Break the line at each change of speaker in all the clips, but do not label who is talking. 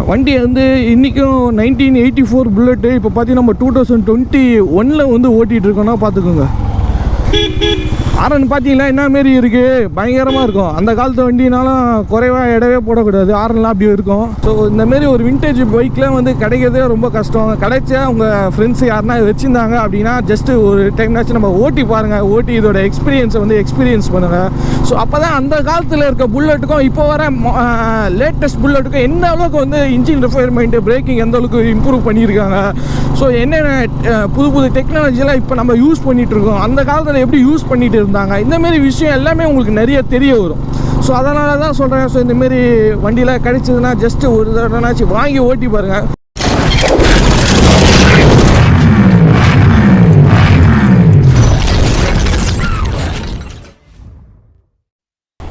வண்டி வந்து இன்றைக்கும் 1984 புல்லட்டு. இப்போ பார்த்தீங்கன்னா நம்ம 2021 வந்து ஓட்டிகிட்டு இருக்கோன்னா பார்த்துக்கோங்க. ஆரன் பார்த்தீங்களா என்ன மாரி இருக்குது, பயங்கரமாக இருக்கும். அந்த காலத்து வண்டினாலும் குறைவாக இடவே போடக்கூடாது, ஆரன்லாம் அப்படி இருக்கும். ஸோ இந்தமாரி ஒரு விண்டேஜ் பைக்கில் வந்து கிடைக்கிறதே ரொம்ப கஷ்டம். கிடைச்சா உங்கள் ஃப்ரெண்ட்ஸ் யாருன்னா வச்சுருந்தாங்க அப்படின்னா ஜஸ்ட்டு ஒரு டைம்னாச்சும் நம்ம ஓட்டி பாருங்கள், ஓட்டி இதோட எக்ஸ்பீரியன்ஸை வந்து எக்ஸ்பீரியன்ஸ் பண்ணுங்கள். ஸோ அப்போ தான் அந்த காலத்தில் இருக்க புல்லட்டுக்கும் இப்போ வர லேட்டஸ்ட் புல்லட்டுக்கும் எந்த அளவுக்கு வந்து இன்ஜின் ரிஃபைர்மெண்ட்டு, பிரேக்கிங் எந்த அளவுக்கு இம்ப்ரூவ் பண்ணியிருக்காங்க. ஸோ என்னென்ன புது புது டெக்னாலஜிலாம் இப்போ நம்ம யூஸ் பண்ணிகிட்ருக்கோம், அந்த காலத்தில் எப்படி யூஸ் பண்ணிகிட்டு இருந்தாங்க, இந்தமாரி விஷயம் எல்லாமே உங்களுக்கு நிறைய தெரிய வரும். ஸோ அதனால தான் சொல்கிறேன். ஸோ இந்தமாரி வண்டியெலாம் கிடைச்சதுன்னா ஜஸ்ட்டு ஒரு தடவைனாச்சும் வாங்கி ஓட்டி பாருங்கள்.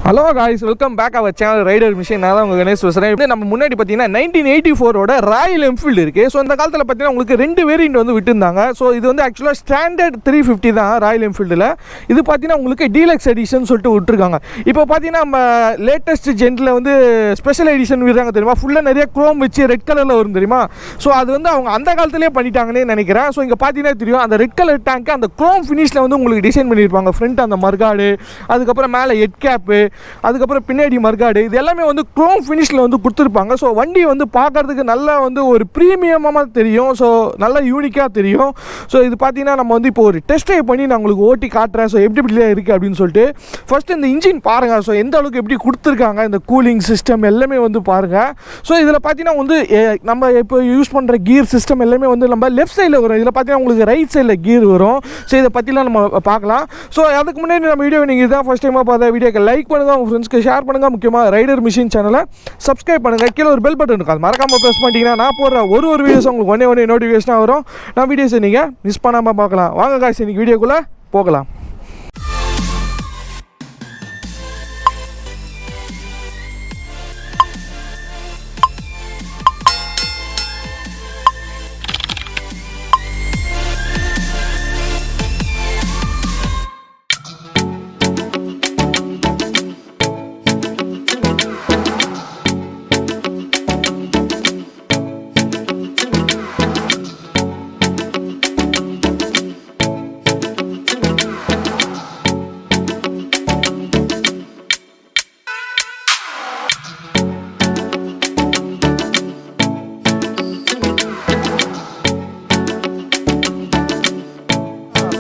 Hello guys, welcome back our channel rider machine. நான் தான் உங்கள் கணேஷ் பேசுகிறேன். இப்படி நம்ம முன்னாடி பார்த்தீங்கன்னா 1984ஓட ராயல் என்ஃபீல்டு இருக்குது. ஸோ அந்த காலத்தில் பார்த்தீங்கன்னா உங்களுக்கு 2 வேரியண்ட் வந்து விட்டுருந்தாங்க. ஸோ இது வந்து ஆக்சுவலாக ஸ்டாண்டர்ட் 350 தான் ராயல் என்ஃபீல்டில். இது பார்த்தீங்கன்னா உங்களுக்கு டீலக்ஸ் எடிஷன் சொல்லிட்டு விட்டுருக்காங்க. இப்போ பார்த்தீங்கன்னா நம்ம லேட்டஸ்ட் ஜென்டில் வந்து ஸ்பெஷல் எடிஷன் விடுறாங்க தெரியுமா, ஃபுல்லாக நிறைய குரோம் வச்சு ரெட் கலரில் வரும் தெரியுமா. ஸோ அது வந்து அவங்க அந்த காலத்திலே பண்ணிட்டாங்கன்னே நினைக்கிறேன். ஸோ இங்கே பார்த்தீங்கன்னா தெரியும் அந்த ரெட் கலர் டேங்க்கு அந்த குரோம் ஃபினிஷில் வந்து உங்களுக்கு டிசைன் பண்ணியிருப்பாங்க. ஃப்ரண்ட் அந்த மர்காடு, அதுக்கப்புறம் மேலே ஹெட் கேப்பு, அதுக்கப்புறம் பின்னாடி மர்காடு, இது எல்லாமே வந்து குரோம் ஃபினிஷில் வந்து கொடுத்துருப்பாங்க. ஸோ வண்டி வந்து பார்க்குறதுக்கு நல்லா வந்து ஒரு ப்ரீமியமாக தெரியும். ஸோ நல்லா யூனிக்காக தெரியும். ஸோ இது பார்த்தீங்கன்னா நம்ம வந்து இப்போ ஒரு டெஸ்ட் ட்ரைவ் பண்ணி நான் உங்களுக்கு ஓட்டி காட்டுறேன். ஸோ எப்படி இப்படிலாம் இருக்குது அப்படின்னு சொல்லிட்டு ஃபஸ்ட்டு இந்த இன்ஜின் பாருங்கள். ஸோ எந்த அளவுக்கு எப்படி கொடுத்துருக்காங்க, இந்த கூலிங் சிஸ்டம் எல்லாமே வந்து பாருங்கள். ஸோ இதில் பார்த்தீங்கன்னா வந்து நம்ம இப்போ யூஸ் பண்ணுற கியர் சிஸ்டம் எல்லாமே வந்து நம்ம லெஃப்ட் சைடில் வரும். இதில் பார்த்தீங்கன்னா உங்களுக்கு ரைட் சைடில் கியர் வரும். ஸோ இதை பற்றிலாம் நம்ம பார்க்கலாம். ஸோ அதுக்கு முன்னாடி நம்ம வீடியோ நீங்கள் இதுதான் ஃபஸ்ட் டைமாக பார்த்தா வீடியோக்கு லைக் பண்ணுங்கள், உங்கள் ஃப்ரெண்ட்ஸ்க்கு ஷேர் பண்ணுங்கள், முக்கியமாக ரைடர் மிஷின் சேனலை சப்ஸ்கிரைப் பண்ணுங்கள். கீழே ஒரு பெல் பட்டன் இருக்கும், அது மறக்காமல் ப்ரெஸ் பண்ணிட்டீங்கன்னா நான் போடுற ஒரு வீடியோஸ் உங்களுக்கு ஒன்றே நோட்டிஃபிகேஷனாக வரும். நான் வீடியோஸை நீங்கள் மிஸ் பண்ணாமல் பார்க்கலாம். வாங்க காய்ஸ், இன்னைக்கு வீடியோக்குள்ளே போகலாம்.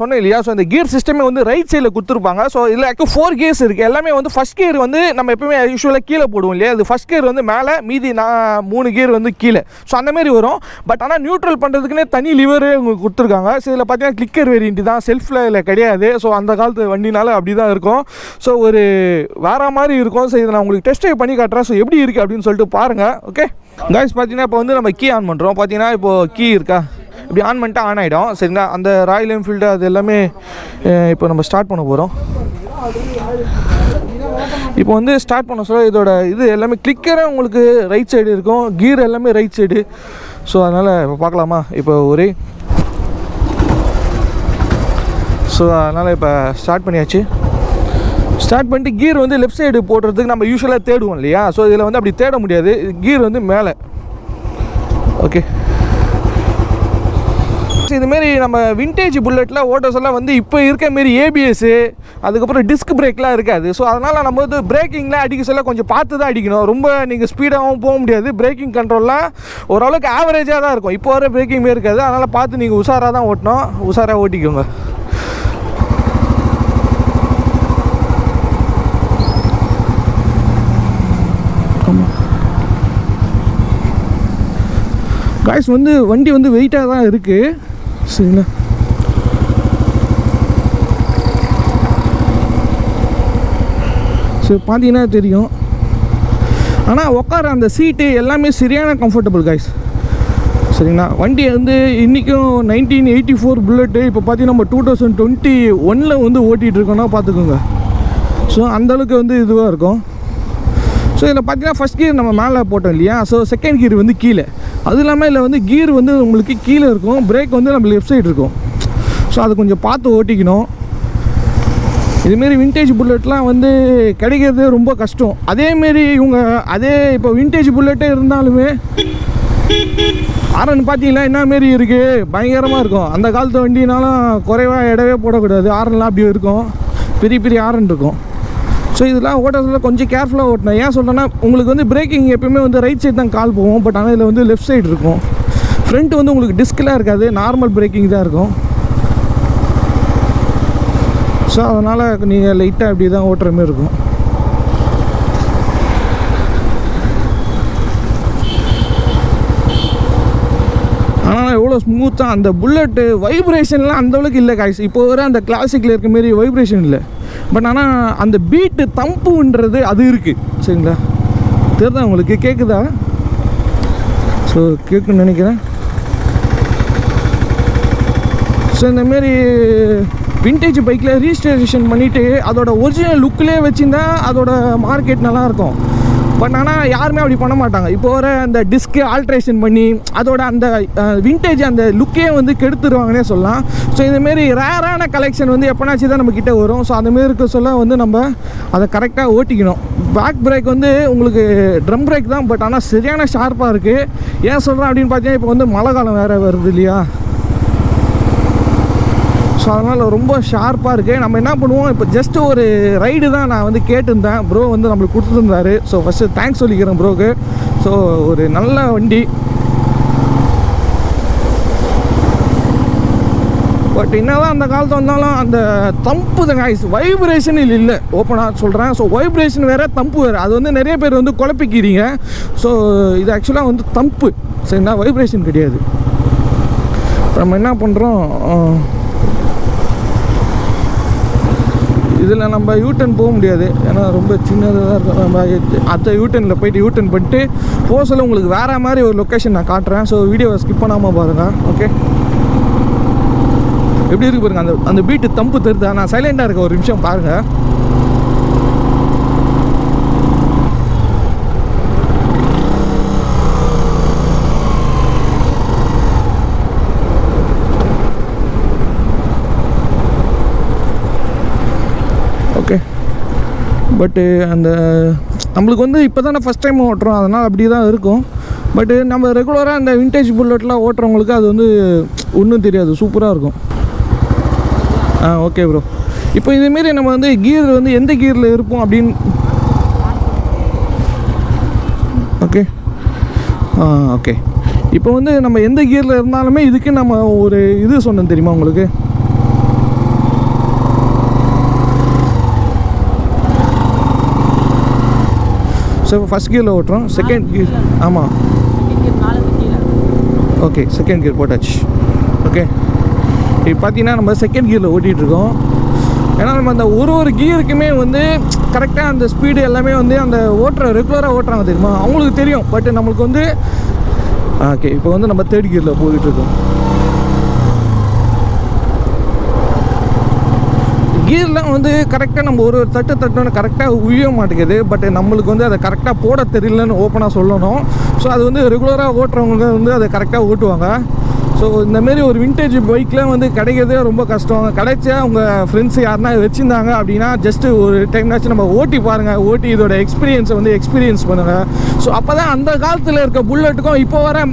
சொன்னேன் இல்லையா. ஸோ இந்த கியர் சிஸ்டமே வந்து ரைட் சைடில் கொடுத்துருப்பாங்க. ஸோ இதில் 4 கியர்ஸ் இருக்குது. எல்லாமே வந்து ஃபஸ்ட் கியர் வந்து நம்ம எப்பவுமே யூஸ்வலாக கீழே போடுவோம் இல்லையா, அது ஃபஸ்ட் கியர் வந்து மேலே, மீதி 3 கியர் வந்து கீழே. ஸோ அந்தமாரி வரும். பட் ஆனால் நியூட்ரல் பண்ணுறதுக்குன்னே தனி லிவரே உங்களுக்கு கொடுத்துருக்காங்க. ஸோ இதில் பார்த்தீங்கன்னா கிளிக்கர் வேரியன்ட் தான், செல்ஃபில் இல்லை கிடையாது. ஸோ அந்த காலத்து வண்டினால அப்படி தான் இருக்கும். ஸோ ஒரு வேறு மாதிரி இருக்கும். ஸோ இதை நான் உங்களுக்கு டெஸ்ட் ட்ரைவ் பண்ணி காட்டுறேன். ஸோ எப்படி இருக்குது அப்படின்னு சொல்லிட்டு பாருங்கள். ஓகே காய்ஸ், பார்த்தீங்கன்னா இப்போ வந்து நம்ம கீ ஆன் பண்ணுறோம். பார்த்தீங்கன்னா இப்போது கீ இருக்கா, இப்படி ஆன் பண்ணிட்டா ஆன் ஆகிடும். சரிங்களா, அந்த ராயல் என்ஃபீல்டு அது எல்லாமே இப்போ நம்ம ஸ்டார்ட் பண்ண போகிறோம். இப்போ வந்து ஸ்டார்ட் பண்ண சொல்ல இதோட இது எல்லாமே கிளிக்கரே உங்களுக்கு ரைட் சைடு இருக்கும், கீர் எல்லாமே ரைட் சைடு. ஸோ அதனால் இப்போ பார்க்கலாமா, இப்போ ஸோ அதனால் இப்போ ஸ்டார்ட் பண்ணியாச்சு. ஸ்டார்ட் பண்ணிட்டு கீர் வந்து லெஃப்ட் சைடு போடுறதுக்கு நம்ம யூஸ்வலாக தேடுவோம் இல்லையா. ஸோ இதில் வந்து அப்படி தேட முடியாது, கீர் வந்து மேலே. ஓகே, இதுமாரி நம்ம விண்டேஜ் புல்லட்டில் ஓட்டர்ஸ் எல்லாம் வந்து இப்போ இருக்க மாரி ஏபிஎஸ்ஸு, அதுக்கப்புறம் டிஸ்க் பிரேக்லாம் இருக்காது. ஸோ அதனால் நம்ம வந்து பிரேக்கிங்லாம் அடிக்க சொல்ல கொஞ்சம் பார்த்து தான் அடிக்கணும். ரொம்ப நீங்கள் ஸ்பீடாகவும் போக முடியாது. பிரேக்கிங் கண்ட்ரோல்லாம் ஓரளவுக்கு ஆவரேஜாக தான் இருக்கும். இப்போ வர பிரேக்கிங்கே இருக்காது. அதனால் பார்த்து நீங்கள் உஷாராக தான் ஓட்டணும், உஷாராக ஓட்டிக்கோங்க. காய்ஸ் வந்து வண்டி வந்து வெயிட்டாக தான் இருக்குது. சரிங்களா, ஸோ பார்த்தீங்கன்னா தெரியும். ஆனால் உட்கார அந்த சீட்டு எல்லாமே சரியான கம்ஃபர்டபுள் காய்ஸ். சரிங்களா, வண்டி வந்து இன்றைக்கும் 1984 புல்லட்டு. இப்போ பார்த்தீங்கன்னா நம்ம 2021 வந்து ஓட்டிகிட்டு இருக்கோன்னா பார்த்துக்கோங்க. ஸோ அந்தளவுக்கு வந்து இதுவாக இருக்கும். ஸோ இதில் பார்த்தீங்கன்னா ஃபஸ்ட் கியர் நம்ம மேலே போட்டோம் இல்லையா. ஸோ செகண்ட் கியர் வந்து கீழே. அது இல்லாமல் இதில் வந்து கியர் வந்து உங்களுக்கு கீழே இருக்கும், பிரேக் வந்து நம்ம லெஃப்ட் சைடு இருக்கும். ஸோ அதை கொஞ்சம் பார்த்து ஓட்டிக்கணும். இதுமாரி விண்டேஜ் புல்லட்லாம் வந்து கிடைக்கிறது ரொம்ப கஷ்டம். அதேமாரி இவங்க இப்போ விண்டேஜ் புல்லட்டே இருந்தாலுமே ஆரன் பார்த்தீங்களா என்ன மாரி இருக்குது, பயங்கரமாக இருக்கும். அந்த காலத்து வண்டினாலும் குறைவாக இடவே போடக்கூடாது, ஆரன்லாம் அப்படி இருக்கும், பெரிய பெரிய ஆரன் இருக்கும். ஸோ இதெல்லாம் ஓட்டுறதுல கொஞ்சம் கேர்ஃபுல்லாக ஓட்டணும். ஏன் சொல்கிறேன்னா உங்களுக்கு வந்து பிரேக்கிங் எப்பயுமே வந்து ரைட் சைடு தான் கால் போகும், பட் ஆனால் இதில் வந்து லெஃப்ட் சைடு இருக்கும். ஃப்ரண்ட் வந்து உங்களுக்கு டிஸ்கெலாம் இருக்காது, நார்மல் பிரேக்கிங் தான் இருக்கும். ஸோ அதனால் நீங்கள் லைட்டாக இப்படி தான் ஓட்டுற மாதிரி இருக்கும். ஆனால் எவ்வளோ ஸ்மூத்தாக அந்த புல்லட்டு வைப்ரேஷன்லாம் அந்தளவுக்கு இல்லை காய்ஸ். இப்போ வர அந்த கிளாசிக்கில் இருக்க மாரி வைப்ரேஷன் இல்லை, பட் ஆனால் அந்த பீட்டு தம்புன்றது அது இருக்குது. சரிங்களா, தெரியுதா உங்களுக்கு, கேட்குதா? ஸோ கேட்குன்னு நினைக்கிறேன். ஸோ இந்தமாரி விண்டேஜ் பைக்கில் ரீஸ்டரேஷன் பண்ணிவிட்டு அதோட ஒரிஜினல் லுக்கிலே வச்சுருந்தா அதோட மார்க்கெட் நல்லாயிருக்கும். பட் ஆனால் யாருமே அப்படி பண்ண மாட்டாங்க. இப்போ வர அந்த டிஸ்க்கு ஆல்ட்ரேஷன் பண்ணி அதோட அந்த விண்டேஜ் அந்த லுக்கே வந்து கெடுத்துருவாங்கன்னே சொல்லலாம். ஸோ இதுமாரி ரேரான கலெக்ஷன் வந்து எப்போனாச்சும் தான் நம்மக்கிட்ட வரும். ஸோ அந்தமாரி இருக்க சொல்ல வந்து நம்ம அதை கரெக்டாக ஓட்டிக்கணும். பேக் பிரேக் வந்து உங்களுக்கு ட்ரம் பிரேக் தான், பட் ஆனால் சரியான ஷார்ப்பாக இருக்குது. ஏன் சொல்கிறேன் அப்படின்னு பார்த்தீங்கன்னா இப்போ வந்து மழை காலம் வேறு வருது இல்லையா, ஸோ அதனால் ரொம்ப ஷார்ப்பாக இருக்குது. நம்ம என்ன பண்ணுவோம், இப்போ ஜஸ்ட்டு ஒரு ரைடு தான் நான் வந்து கேட்டிருந்தேன், ப்ரோ வந்து நம்மளுக்கு கொடுத்துருந்தாரு. ஸோ ஃபஸ்ட்டு தேங்க்ஸ் சொல்லிக்கிறேன் ப்ரோக்கு. ஸோ ஒரு நல்ல வண்டி, பட் என்னதான் அந்த காலத்து வந்தாலும் அந்த தம்பு தான் காய்ஸ், வைப்ரேஷன் இல்லை ஓப்பனாக சொல்கிறேன். ஸோ வைப்ரேஷன் வேறு, தம்பு வேறு, அது வந்து நிறைய பேர் வந்து குழப்பிக்கிறீங்க. ஸோ இது ஆக்சுவலாக வந்து தம்பு, சரிங்களா, வைப்ரேஷன் கிடையாது. நம்ம என்ன பண்ணுறோம், இதில் நம்ம யூட்டன் போக முடியாது, ஏன்னா ரொம்ப சின்னதாக இருக்கும். நம்ம அடுத்த யூட்டனில் போய்ட்டு யூட்டன் பண்ணிட்டு போக சொல்ல உங்களுக்கு வேறு மாதிரி ஒரு லொக்கேஷன் நான் காட்டுறேன். ஸோ வீடியோவை ஸ்கிப் பண்ணாமல் பாருங்கள். ஓகே, எப்படி இருக்கு பாருங்கள், அந்த பீட்டு தம்பு தெரியுதா? நான் சைலண்டாக இருக்க ஒரு நிமிஷம் பாருங்கள். ஓகே, பட்டு அந்த நம்மளுக்கு வந்து இப்போ தான் ஃபஸ்ட் டைம் ஓட்டுறோம், அதனால் அப்படி தான் இருக்கும். பட்டு நம்ம ரெகுலராக அந்த விண்டேஜ் புல்லட்லாம் ஓட்டுறவங்களுக்கு அது வந்து ஒன்றும் தெரியாது, சூப்பராக இருக்கும். ஓகே ப்ரோ, இப்போ இதேமாரி நம்ம வந்து கியர் வந்து எந்த கியரில் இருப்போம் அப்படின்னு. ஓகே ஓகே, இப்போ வந்து நம்ம எந்த கியரில் இருந்தாலுமே இதுக்கு நம்ம ஒரு இது சொன்னோம் தெரியுமா உங்களுக்கு. ஸோ ஃபஸ்ட் கியரில் ஓட்டுறோம், செகண்ட் கியர், ஆமாம் ஓகே, செகண்ட் கியர் போட்டாச்சு. ஓகே, இப்போ பார்த்தீங்கன்னா நம்ம செகண்ட் கியரில் ஓட்டிகிட்ருக்கோம். ஏன்னா நம்ம அந்த ஒரு கியருக்குமே வந்து கரெக்டாக அந்த ஸ்பீடு எல்லாமே வந்து அந்த ரெகுலராக ஓட்டுறாங்க தெரியுமா, அவங்களுக்கு தெரியும். பட் நம்மளுக்கு வந்து ஓகே, இப்போ வந்து நம்ம தேர்ட் கியரில் போயிட்டுருக்கோம். கியர்லாம் வந்து கரெக்டாக நம்ம ஒரு தட்டோன்னு கரெக்டாக உழிய மாட்டேங்குது. பட் நம்மளுக்கு வந்து அதை கரெக்டாக போட தெரியலன்னு ஓப்பனாக சொல்லணும். ஸோ அது வந்து ரெகுலராக ஓட்டுறவங்க வந்து அதை கரெக்டாக ஓட்டுவாங்க. ஸோ இந்தமாரி ஒரு விண்டேஜ் பைக்லாம் வந்து கிடைக்கிறதே ரொம்ப கஷ்டம். கிடைச்சா அவங்க ஃப்ரெண்ட்ஸ் யாருன்னா வச்சுருந்தாங்க அப்படின்னா ஜஸ்ட்டு ஒரு டைம்னாச்சும் நம்ம ஓட்டி பாருங்கள், ஓட்டி இதோட எக்ஸ்பீரியன்ஸை வந்து எக்ஸ்பீரியன்ஸ் பண்ணுங்கள். ஸோ அப்போ தான் அந்த காலத்தில் இருக்க புல்லட்டுக்கும் இப்போ வர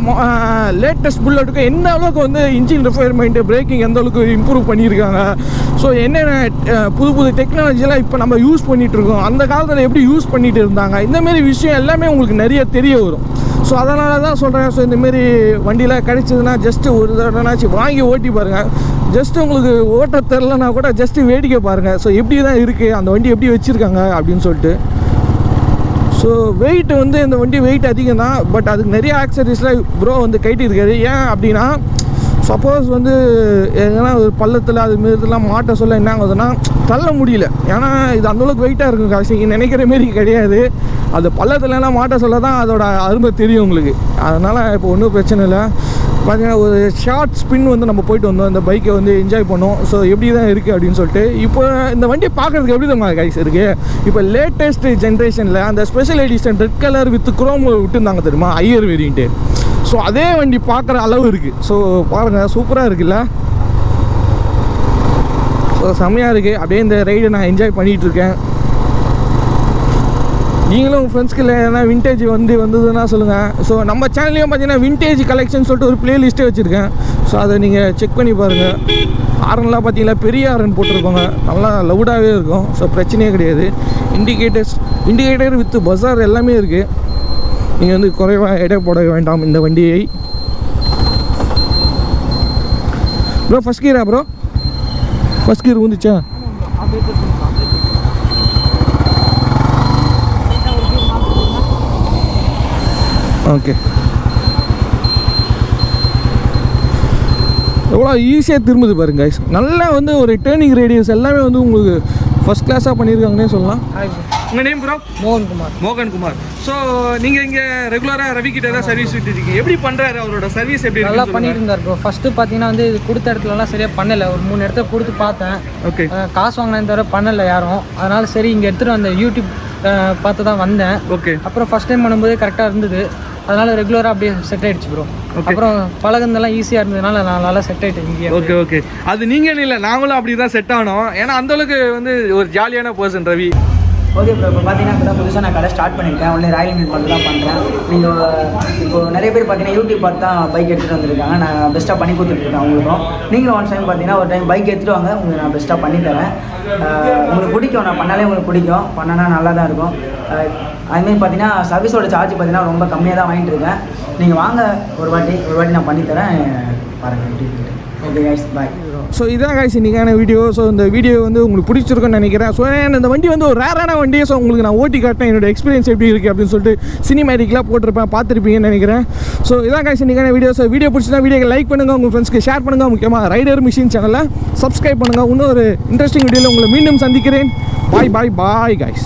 லேட்டஸ்ட் புல்லட்டுக்கும் எந்த அளவுக்கு வந்து இன்ஜின் ரிஃபைர்மெண்ட்டு, பிரேக்கிங் எந்த அளவுக்கு இம்ப்ரூவ் பண்ணியிருக்காங்க. ஸோ என்னென்ன புது டெக்னாலஜிலாம் இப்போ நம்ம யூஸ் பண்ணிகிட்ருக்கோம், அந்த காலத்தில் எப்படி யூஸ் பண்ணிகிட்டு இருந்தாங்க, இந்தமாரி விஷயம் எல்லாமே உங்களுக்கு நிறைய தெரிய வரும். ஸோ அதனால தான் சொல்கிறேன். ஸோ இந்தமாரி வண்டியில் கிடைச்சதுன்னா ஜஸ்ட்டு ஒரு தடவைனாச்சும் வாங்கி ஓட்டி பாருங்கள். ஜஸ்ட்டு உங்களுக்கு ஓட்ட தெரிலனா கூட ஜஸ்ட்டு வேடிக்கை பாருங்கள். ஸோ எப்படி தான் இருக்குது, அந்த வண்டி எப்படி வச்சுருக்காங்க அப்படின்னு சொல்லிட்டு. ஸோ வெயிட் வந்து இந்த வண்டி வெயிட் அதிகம் தான், பட் அதுக்கு நிறைய ஆக்சரிஸ்லாம் ப்ரோ வந்து கைட்டிருக்காரு. ஏன் அப்படின்னா சப்போஸ் வந்து எங்கன்னா ஒரு பள்ளத்தில் அது மாரிலாம் மாட்ட சொல்ல என்ன ஆகுதுன்னா தள்ள முடியல. ஏன்னா இது அந்தளவுக்கு வெயிட்டாக இருக்கும் காசு, நீங்கள் நினைக்கிற மாரி கிடையாது. அது பள்ளத்துலலாம் மாட்ட சொல்ல தான் அதோட அருமை தெரியும் உங்களுக்கு. அதனால் இப்போ ஒன்றும் பிரச்சனை இல்லை. பார்த்தீங்கன்னா ஒரு ஷார்ட் ஸ்பின் வந்து நம்ம போயிட்டு வந்தோம், இந்த பைக்கை வந்து என்ஜாய் பண்ணோம். ஸோ எப்படி தான் இருக்குது அப்படின்னு சொல்லிட்டு. இப்போ இந்த வண்டி பார்க்குறதுக்கு எப்படி தான் கைஸ் இருக்குது. இப்போ லேட்டஸ்ட் ஜென்ரேஷனில் அந்த special edition red colour with chrome விட்டுருந்தாங்க தெரியுமா, ஐயர் வேரியண்ட்டு. ஸோ அதே வண்டி பார்க்குற அளவு இருக்குது. ஸோ பாருங்கள், சூப்பராக இருக்குல்ல. ஸோ செம்மையாக இருக்குது. அப்படியே இந்த ரைடை நான் என்ஜாய் பண்ணிகிட்ருக்கேன். நீங்களும் உங்கள் ஃப்ரெண்ட்ஸ்க்கு இல்லை ஏன்னா விண்டேஜ் வந்ததுன்னா சொல்லுங்கள். ஸோ நம்ம சேனல்லையும் பார்த்தீங்கன்னா விண்டேஜ் கலெக்ஷன் சொல்லிட்டு ஒரு ப்ளேலிஸ்ட்டே வச்சுருக்கேன். ஸோ அதை நீங்கள் செக் பண்ணி பாருங்கள். ஹாரன்லாம் பார்த்தீங்கன்னா பெரிய ஹாரன் போட்டிருக்கோங்க, நல்லா லவுடாகவே இருக்கும். ஸோ பிரச்சனையே கிடையாது. இண்டிகேட்டர் வித் பஸார் எல்லாமே இருக்குது. நீங்கள் வந்து குறைவாக எடை போட வேண்டாம் இந்த வண்டியை. ப்ரோ ஃபஸ்ட் கியரா ப்ரோ? ஃபஸ்ட் கியர் வந்துச்சா? ஓகே. எவ்வளோ ஈஸியாக திரும்புது பாருங்க. நல்லா வந்து ஒரு டேர்னிங் ரேடியஸ் எல்லாமே வந்து உங்களுக்கு ஃபஸ்ட் கிளாஸாக பண்ணியிருக்காங்கன்னே சொல்லலாம். உங்கள் நேம் ப்ரோ? மோகன்குமார். ஸோ நீங்கள் இங்கே ரெகுலராக ரவி கிட்ட தான் சர்வீஸ் விட்டுருக்கீங்க. எப்படி பண்ணுறாரு? அவரோட சர்வீஸ் எப்படி
நல்லா பண்ணிட்டு இருந்தார் ப்ரோ. ஃபஸ்ட்டு பார்த்தீங்கன்னா வந்து இது கொடுத்த இடத்துலலாம் சரியாக பண்ணலை. ஒரு 3 இடத்த கொடுத்து பார்த்தேன். ஓகே. காசு வாங்கினேன் தவிர பண்ணலை யாரும். அதனால சரி இங்கே எடுத்துகிட்டு வந்த யூடியூப் பார்த்து தான் வந்தேன். ஓகே. அப்புறம் ஃபஸ்ட் டைம் பண்ணும்போது கரெக்டாக இருந்தது. அதனால ரெகுலராக அப்படியே செட் ஆகிடுச்சு ப்ரோ. அப்புறம் பழகுனதெல்லாம் ஈஸியாக இருந்ததுனால நான் நல்லா செட் ஆகிட்டேன் இங்கே.
Okay okay. அது நீங்கள் இல்லை, நாங்களும் அப்படி தான் செட் ஆனோம். ஏன்னா அந்தளவுக்கு வந்து ஒரு ஜாலியான பர்சன் ரவி.
Okay bro. இப்போ பார்த்தீங்கன்னா இப்போ தான் புதுசாக நான் கடை ஸ்டார்ட் பண்ணியிருக்கேன். ஒன்லி ராயல் என்ஃபீல்ட் மட்டும் தான் பண்ணுறேன். நீங்கள் இப்போது நிறைய பேர் பார்த்தீங்கன்னா யூடியூப் பார்த்து தான் பைக் எடுத்துகிட்டு வந்துருக்காங்க. நான் பெஸ்ட்டாக பண்ணி கொடுத்துட்ருக்கேன் அவங்களுக்கும். நீங்களும் ஒன் டைம் பார்த்தீங்கன்னா ஒரு டைம் பைக் எடுத்துகிட்டு வாங்க, உங்களுக்கு நான் பெஸ்ட்டாக பண்ணித்தரேன். உங்களுக்கு பிடிக்கும், நான் பண்ணாலே உங்களுக்கு பிடிக்கும், பண்ணனா நல்லா தான் இருக்கும். அதுமாதிரி பார்த்தீங்கன்னா சர்வீஸோட சார்ஜ் பார்த்தீங்கன்னா ரொம்ப கம்மியாக தான் வாங்கிட்டு இருக்கேன். நீங்கள் வாங்க ஒரு வாட்டி நான் பண்ணித்தரேன் பாருங்கள் எப்படி. ஓகே கைஸ், பாய்.
ஸோ இதான் கைஸ் இன்றைக்கான வீடியோ. ஸோ இந்த வீடியோ வந்து உங்களுக்கு பிடிச்சிருக்குன்னு நினைக்கிறேன். ஸோ இந்த வண்டி வந்து ஒரு ரேரான வண்டி. ஸோ உங்களுக்கு நான் ஓட்டி காட்டினேன் என்னோட எக்ஸ்பீரியன்ஸ் எப்படி இருக்குது அப்படின்னு சொல்லிட்டு சினிமேட்டிக்லாம் போட்டிருப்பேன், பார்த்துருப்பீங்கன்னு நினைக்கிறேன். ஸோ இதான் கைஸ் இன்றைக்கான வீடியோ. ஸோ வீடியோ பிடிச்சினா வீடியோக்கு லைக் பண்ணுங்கள், உங்கள் ஃப்ரெண்ட்ஸ்க்கு ஷேர் பண்ணுங்கள், முக்கியமாக ரைடர் மிஷின் சேனலை சப்ஸ்கிரைப் பண்ணுங்கள். இன்னும் ஒரு இன்ட்ரெஸ்டிங் வீடியோவில் உங்களை மீண்டும் சந்திக்கிறேன். பாய் பாய் பாய் கைஸ்.